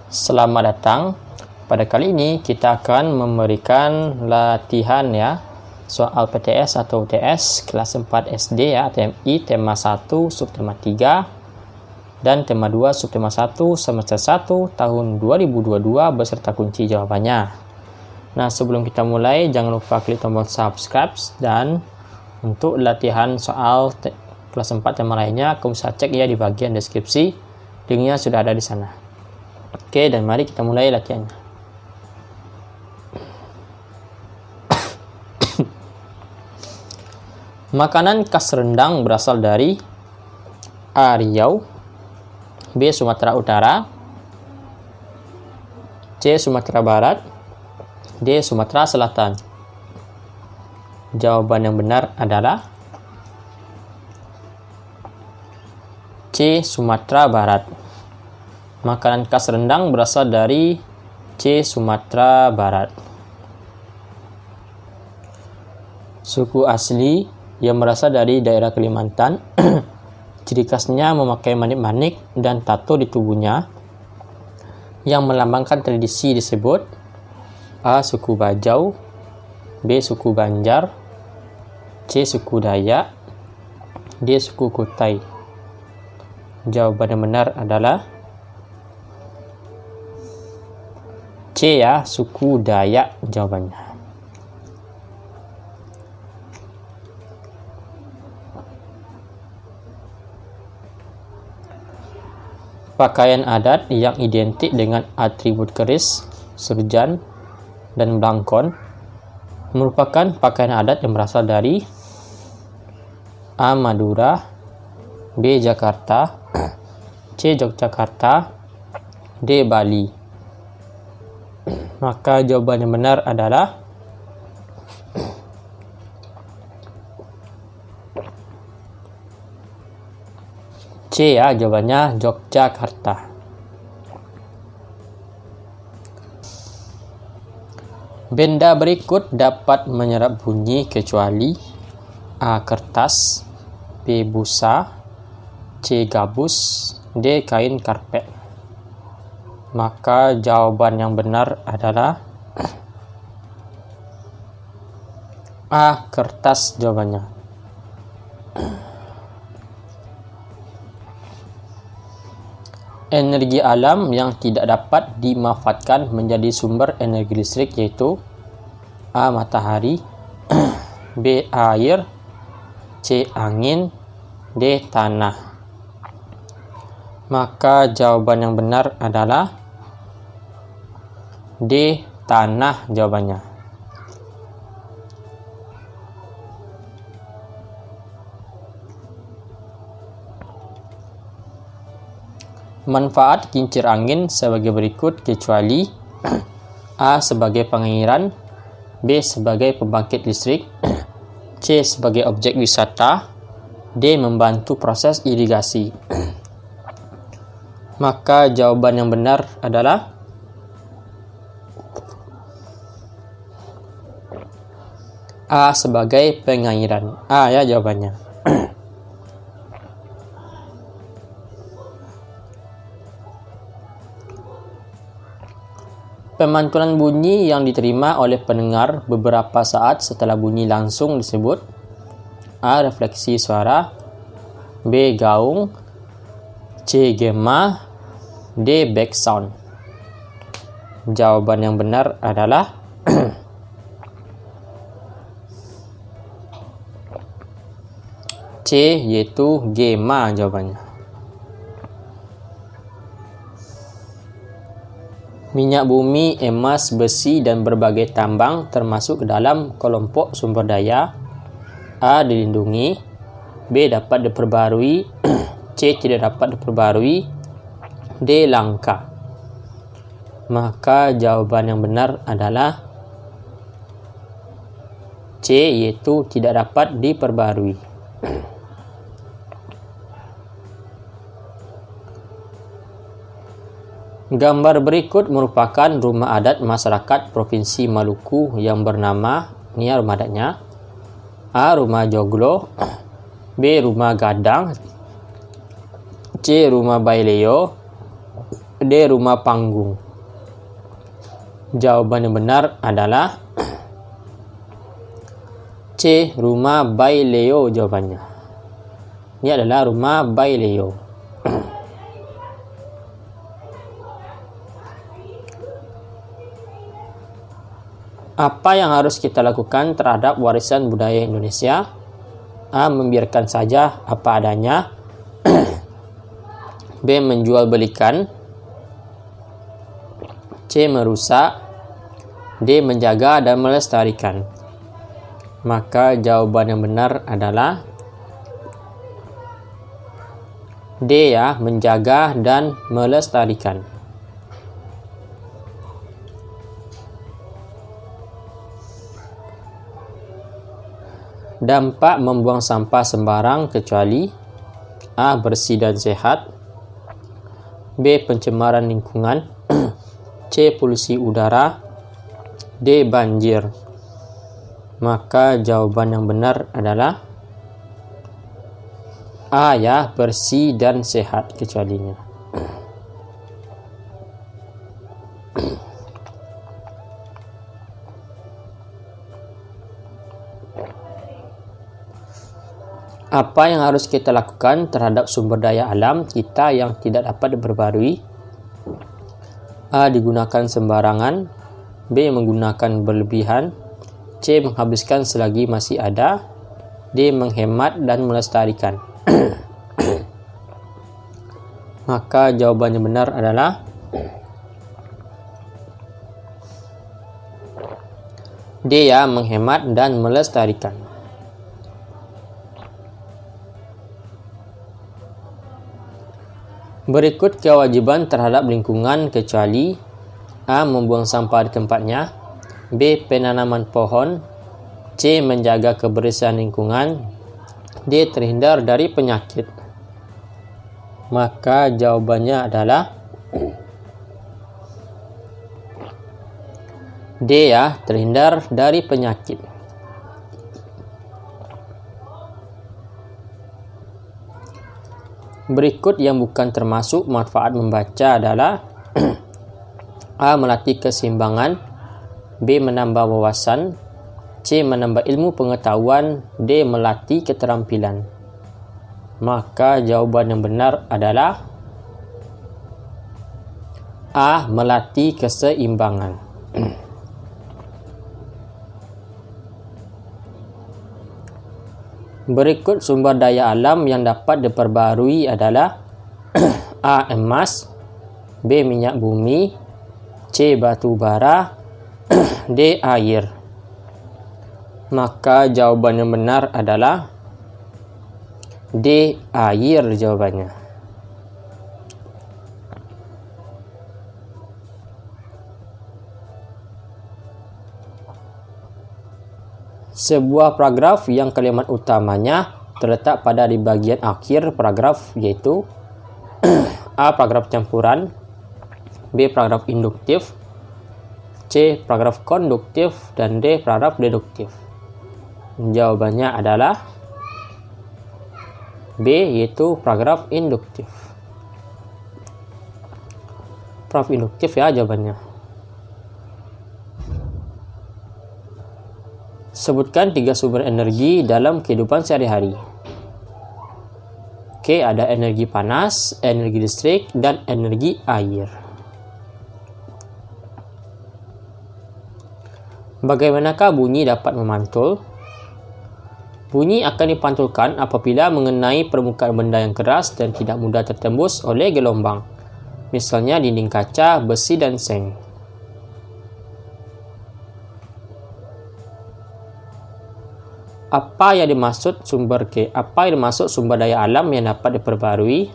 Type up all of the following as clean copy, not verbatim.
Selamat datang. Pada kali ini kita akan memberikan latihan ya, soal PTS atau UTS kelas 4 SD ya, TMI tema 1 subtema 3 dan tema 2 subtema 1 semester 1 tahun 2022 beserta kunci jawabannya. Nah, sebelum kita mulai jangan lupa klik tombol subscribe, dan untuk latihan soal kelas 4 tema lainnya kamu bisa cek ya di bagian deskripsi, linknya sudah ada di sana. Oke, dan mari kita mulai latihannya. Makanan khas rendang berasal dari A. Riau, B. Sumatera Utara, C. Sumatera Barat, D. Sumatera Selatan. Jawaban yang benar adalah C. Sumatera Barat. Makanan khas rendang berasal dari C. Sumatera Barat. Suku asli yang berasal dari daerah Kalimantan, ciri khasnya memakai manik-manik dan tato di tubuhnya yang melambangkan tradisi disebut A. Suku Bajau, B. Suku Banjar, C. Suku Dayak, D. Suku Kutai. Jawaban yang benar adalah C ya, suku Dayak jawabannya. Pakaian adat yang identik dengan atribut keris, surjan, dan blangkon merupakan pakaian adat yang berasal dari A. Madura, B. Jakarta, C. Yogyakarta, D. Bali. Maka jawaban yang benar adalah C ya, jawabannya Yogyakarta. Benda berikut dapat menyerap bunyi kecuali A. Kertas, B. Busa, C. Gabus, D. Kain karpet. Maka jawaban yang benar adalah A. Kertas jawabannya. Energi alam yang tidak dapat dimanfaatkan menjadi sumber energi listrik yaitu A. Matahari, B. Air, C. Angin, D. Tanah. Maka jawaban yang benar adalah D. Tanah jawabannya. Manfaat kincir angin sebagai berikut kecuali A. sebagai pengairan, B. sebagai pembangkit listrik, C. sebagai objek wisata, D. membantu proses irigasi. Maka jawaban yang benar adalah A. sebagai pengairan. A ya jawabannya. Pemantulan bunyi yang diterima oleh pendengar beberapa saat setelah bunyi langsung disebut A. refleksi suara, B. gaung, C. gema, D. back sound. Jawaban yang benar adalah C, yaitu gema jawabannya. Minyak bumi, emas, besi, dan berbagai tambang termasuk ke dalam kelompok sumber daya A. dilindungi, B. dapat diperbarui, C. tidak dapat diperbarui, D. langka. Maka jawaban yang benar adalah C, yaitu tidak dapat diperbarui. Gambar berikut merupakan rumah adat masyarakat Provinsi Maluku yang bernama, ini ya rumah adatnya, A. rumah joglo, B. rumah gadang, C. rumah baileo, D. Rumah panggung. Jawaban yang benar adalah C. Rumah Baileo jawabannya. Ini adalah rumah Baileo. Apa yang harus kita lakukan terhadap warisan budaya Indonesia? A. Membiarkan saja apa adanya. B. Menjual belikan. C. Merusak. D. Menjaga dan melestarikan. Maka jawaban yang benar adalah D ya, menjaga dan melestarikan. Dampak membuang sampah sembarang kecuali A. Bersih dan sehat. B. Pencemaran lingkungan. C. Polusi udara. D. Banjir. Maka jawaban yang benar adalah A ya, bersih dan sehat kecualinya. Apa yang harus kita lakukan terhadap sumber daya alam kita yang tidak dapat diperbarui? A. Digunakan sembarangan. B. Menggunakan berlebihan. C. Menghabiskan selagi masih ada. D. Menghemat dan melestarikan. Maka jawaban yang benar adalah D ya, menghemat dan melestarikan. Berikut kewajiban terhadap lingkungan kecuali A. Membuang sampah di tempatnya. B. Penanaman pohon. C. Menjaga kebersihan lingkungan. D. Terhindar dari penyakit. Maka jawabannya adalah D ya, terhindar dari penyakit. Berikut yang bukan termasuk manfaat membaca adalah A. Melatih keseimbangan. B. Menambah wawasan. C. Menambah ilmu pengetahuan. D. Melatih keterampilan. Maka jawaban yang benar adalah A. Melatih keseimbangan. Berikut sumber daya alam yang dapat diperbarui adalah A. Emas. B. Minyak bumi. C. Batu bara. D. Air. Maka jawaban yang benar adalah D. Air jawabannya. Sebuah paragraf yang kalimat utamanya terletak pada di bagian akhir paragraf, yaitu A. Paragraf campuran. B. Paragraf induktif. C. Paragraf konduktif. Dan D. Paragraf deduktif. Jawabannya adalah B, yaitu paragraf induktif. Paragraf induktif ya jawabannya. Sebutkan 3 sumber energi dalam kehidupan sehari-hari. Oke, ada energi panas, energi listrik, dan energi air. Bagaimanakah bunyi dapat memantul? Bunyi akan dipantulkan apabila mengenai permukaan benda yang keras dan tidak mudah tertembus oleh gelombang. Misalnya dinding kaca, besi, dan seng. Apa yang dimaksud sumber daya alam yang dapat diperbarui?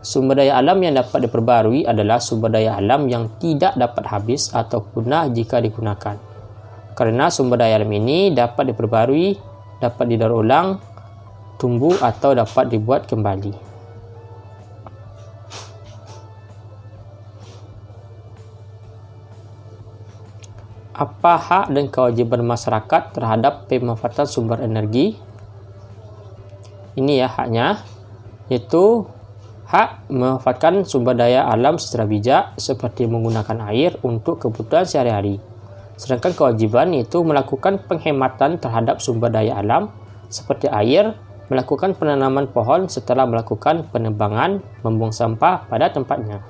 Sumber daya alam yang dapat diperbarui adalah sumber daya alam yang tidak dapat habis atau punah jika digunakan. Karena sumber daya alam ini dapat diperbarui, dapat didaur ulang, tumbuh, atau dapat dibuat kembali. Apa hak dan kewajiban masyarakat terhadap pemanfaatan sumber energi? Ini ya haknya, yaitu Hak memanfaatkan sumber daya alam secara bijak seperti menggunakan air untuk kebutuhan sehari-hari. Sedangkan kewajiban yaitu melakukan penghematan terhadap sumber daya alam seperti air, melakukan penanaman pohon setelah melakukan penebangan, membuang sampah pada tempatnya.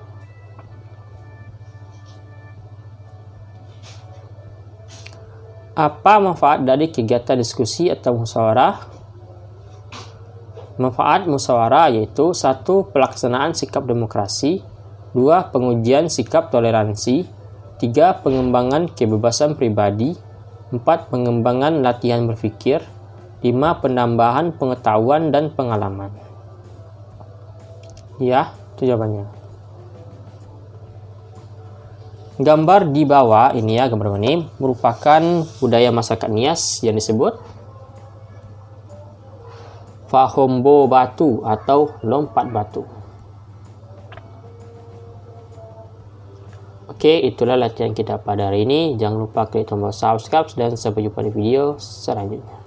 Apa manfaat dari kegiatan diskusi atau musyawarah? Manfaat musyawarah yaitu 1. Pelaksanaan sikap demokrasi, 2. Pengujian sikap toleransi, 3. Pengembangan kebebasan pribadi, 4. Pengembangan latihan berpikir, 5. Penambahan pengetahuan dan pengalaman. Ya, itu jawabannya. Gambar di bawah ini ya, gambar ini merupakan budaya masyarakat Nias yang disebut Fahombo batu atau lompat batu. Oke, itulah latihan kita pada hari ini. Jangan lupa klik tombol subscribe dan sampai jumpa di video selanjutnya.